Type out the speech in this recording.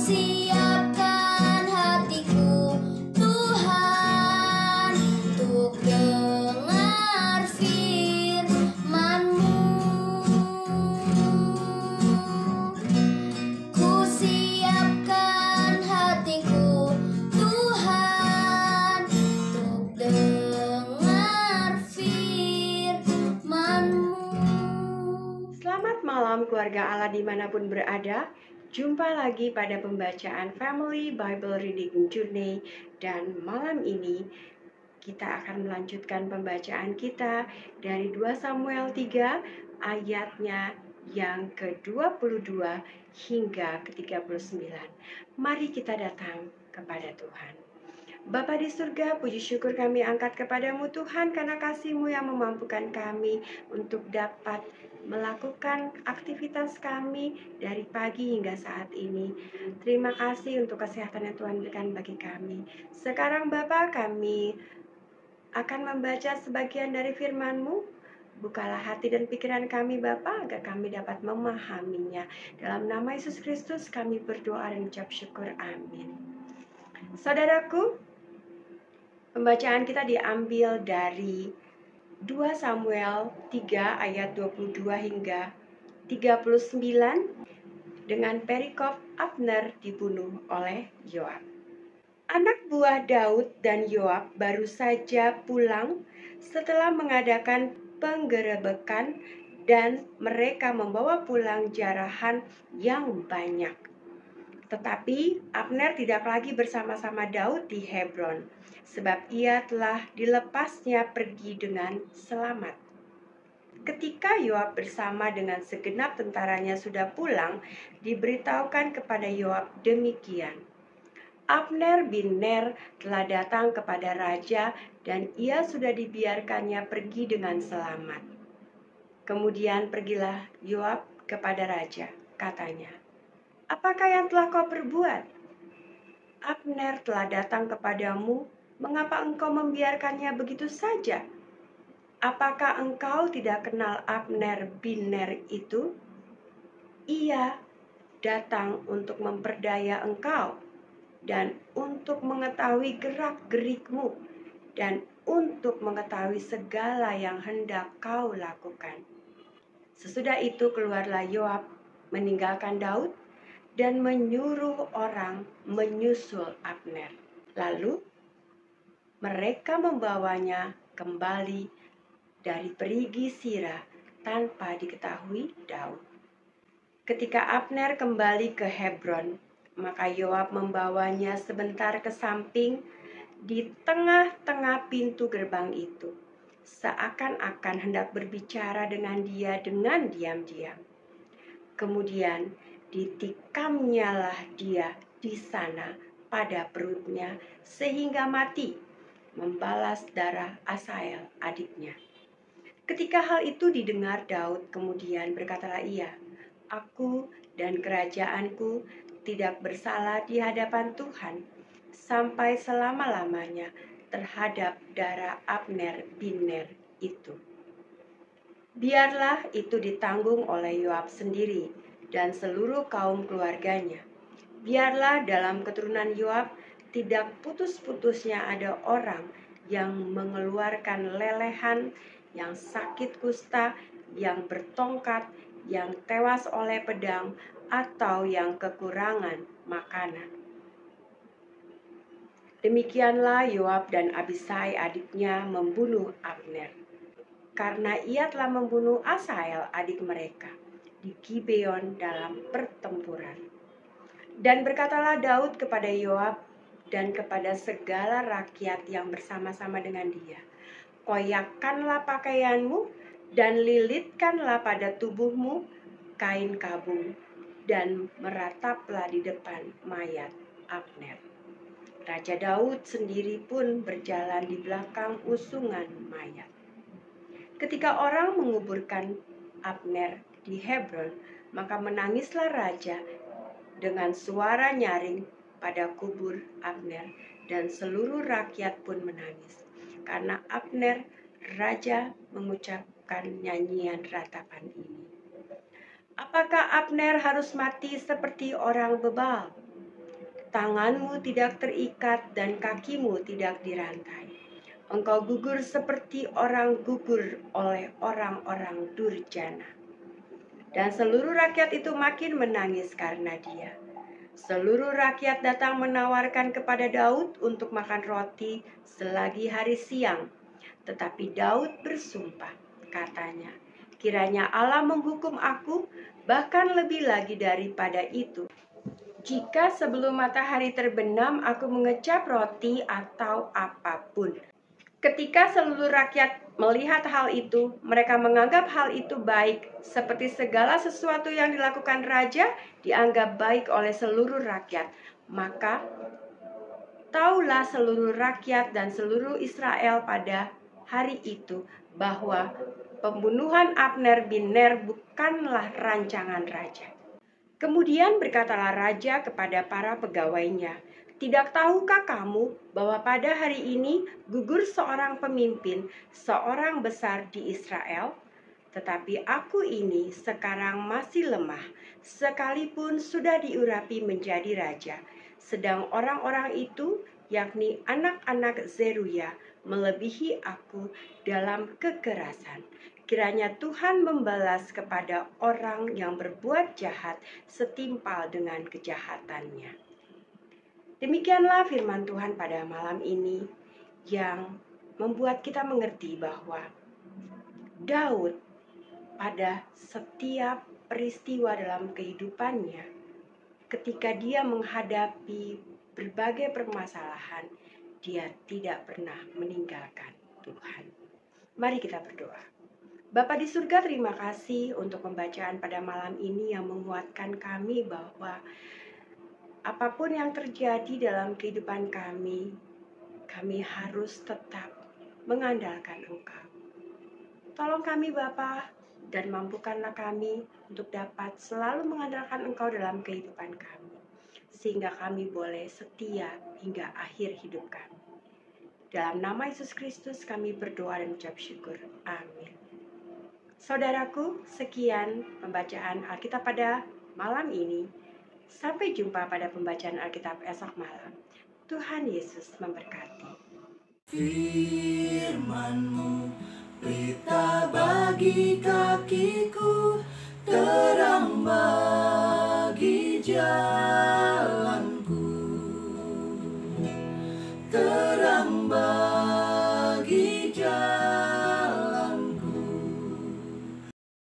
siapkan hatiku, Tuhan, untuk dengar firman-Mu. Ku siapkan hatiku, Tuhan, untuk dengar firman-Mu. Selamat malam keluarga Allah dimanapun berada. Jumpa lagi pada pembacaan Family Bible Reading Journey. Dan malam ini kita akan melanjutkan pembacaan kita dari 2 Samuel 3 ayatnya yang ke-22 hingga ke-39. Mari kita datang kepada Tuhan. Bapa di surga, puji syukur kami angkat kepadamu Tuhan, karena kasih-Mu yang memampukan kami untuk dapat melakukan aktivitas kami dari pagi hingga saat ini. Terima kasih untuk kesehatan yang Tuhan berikan bagi kami. Sekarang Bapa, kami akan membaca sebagian dari firman-Mu. Bukalah hati dan pikiran kami Bapa, agar kami dapat memahaminya. Dalam nama Yesus Kristus kami berdoa dan ucap syukur. Amin. Saudaraku, pembacaan kita diambil dari 2 Samuel 3 ayat 22 hingga 39 dengan perikop Abner dibunuh oleh Yoab. Anak buah Daud dan Yoab baru saja pulang setelah mengadakan penggerebekan dan mereka membawa pulang jarahan yang banyak. Tetapi Abner tidak lagi bersama-sama Daud di Hebron, sebab ia telah dilepasnya pergi dengan selamat. Ketika Yoab bersama dengan segenap tentaranya sudah pulang, diberitahukan kepada Yoab demikian. Abner bin Ner telah datang kepada raja dan ia sudah dibiarkannya pergi dengan selamat. Kemudian pergilah Yoab kepada raja, katanya, "Apakah yang telah kau perbuat? Abner telah datang kepadamu, mengapa engkau membiarkannya begitu saja? Apakah engkau tidak kenal Abner bin Ner itu? Ia datang untuk memperdaya engkau dan untuk mengetahui gerak-gerikmu dan untuk mengetahui segala yang hendak kau lakukan." Sesudah itu keluarlah Yoab meninggalkan Daud dan menyuruh orang menyusul Abner. Lalu mereka membawanya kembali dari perigi Sira tanpa diketahui Daud. Ketika Abner kembali ke Hebron, maka Yoab membawanya sebentar ke samping di tengah-tengah pintu gerbang itu, seakan-akan hendak berbicara dengan dia dengan diam-diam. Kemudian ditikamnyalah dia di sana pada perutnya sehingga mati, membalas darah Asael adiknya. Ketika hal itu didengar Daud, kemudian berkatalah ia, "Aku dan kerajaanku tidak bersalah di hadapan Tuhan sampai selama-lamanya terhadap darah Abner bin Ner itu. Biarlah itu ditanggung oleh Yoab sendiri dan seluruh kaum keluarganya. Biarlah dalam keturunan Yoab tidak putus-putusnya ada orang yang mengeluarkan lelehan, yang sakit kusta, yang bertongkat, yang tewas oleh pedang, atau yang kekurangan makanan." Demikianlah Yoab dan Abisai adiknya membunuh Abner, karena ia telah membunuh Asael adik mereka di Gibeon dalam pertempuran. Dan berkatalah Daud kepada Yoab dan kepada segala rakyat yang bersama-sama dengan dia, "Koyakkanlah pakaianmu dan lilitkanlah pada tubuhmu kain kabung dan merataplah di depan mayat Abner." Raja Daud sendiri pun berjalan di belakang usungan mayat. Ketika orang menguburkan Abner di Hebron, maka menangislah raja dengan suara nyaring pada kubur Abner, dan seluruh rakyat pun menangis karena Abner. Raja mengucapkan nyanyian ratapan ini, "Apakah Abner harus mati seperti orang bebal? Tanganmu tidak terikat dan kakimu tidak dirantai. Engkau gugur seperti orang gugur oleh orang-orang durjana. Dan seluruh rakyat itu makin menangis karena dia. Seluruh rakyat datang menawarkan kepada Daud untuk makan roti selagi hari siang. Tetapi Daud bersumpah, katanya, kiranya Allah menghukum aku, bahkan lebih lagi daripada itu, jika sebelum matahari terbenam aku mengecap roti atau apapun. Ketika seluruh rakyat melihat hal itu, mereka menganggap hal itu baik, seperti segala sesuatu yang dilakukan raja dianggap baik oleh seluruh rakyat. Maka taulah seluruh rakyat dan seluruh Israel pada hari itu bahwa pembunuhan Abner bin Ner bukanlah rancangan raja. Kemudian berkatalah raja kepada para pegawainya, "Tidak tahukah kamu bahwa pada hari ini gugur seorang pemimpin, seorang besar di Israel? Tetapi aku ini sekarang masih lemah, sekalipun sudah diurapi menjadi raja. Sedang orang-orang itu, yakni anak-anak Zeruya, melebihi aku dalam kekerasan. Kiranya Tuhan membalas kepada orang yang berbuat jahat setimpal dengan kejahatannya." Demikianlah firman Tuhan pada malam ini yang membuat kita mengerti bahwa Daud pada setiap peristiwa dalam kehidupannya, ketika dia menghadapi berbagai permasalahan, dia tidak pernah meninggalkan Tuhan. Mari kita berdoa. Bapa di surga, terima kasih untuk pembacaan pada malam ini yang menguatkan kami bahwa apapun yang terjadi dalam kehidupan kami harus tetap mengandalkan Engkau. Tolong kami Bapa, dan mampukanlah kami untuk dapat selalu mengandalkan Engkau dalam kehidupan kami, sehingga kami boleh setia hingga akhir hidup kami. Dalam nama Yesus Kristus kami berdoa dan ucap syukur. Amin. Saudaraku, sekian pembacaan Alkitab pada malam ini. Sampai jumpa pada pembacaan Alkitab esok malam. Tuhan Yesus memberkati. Firman-Mu, pelita bagi kakiku,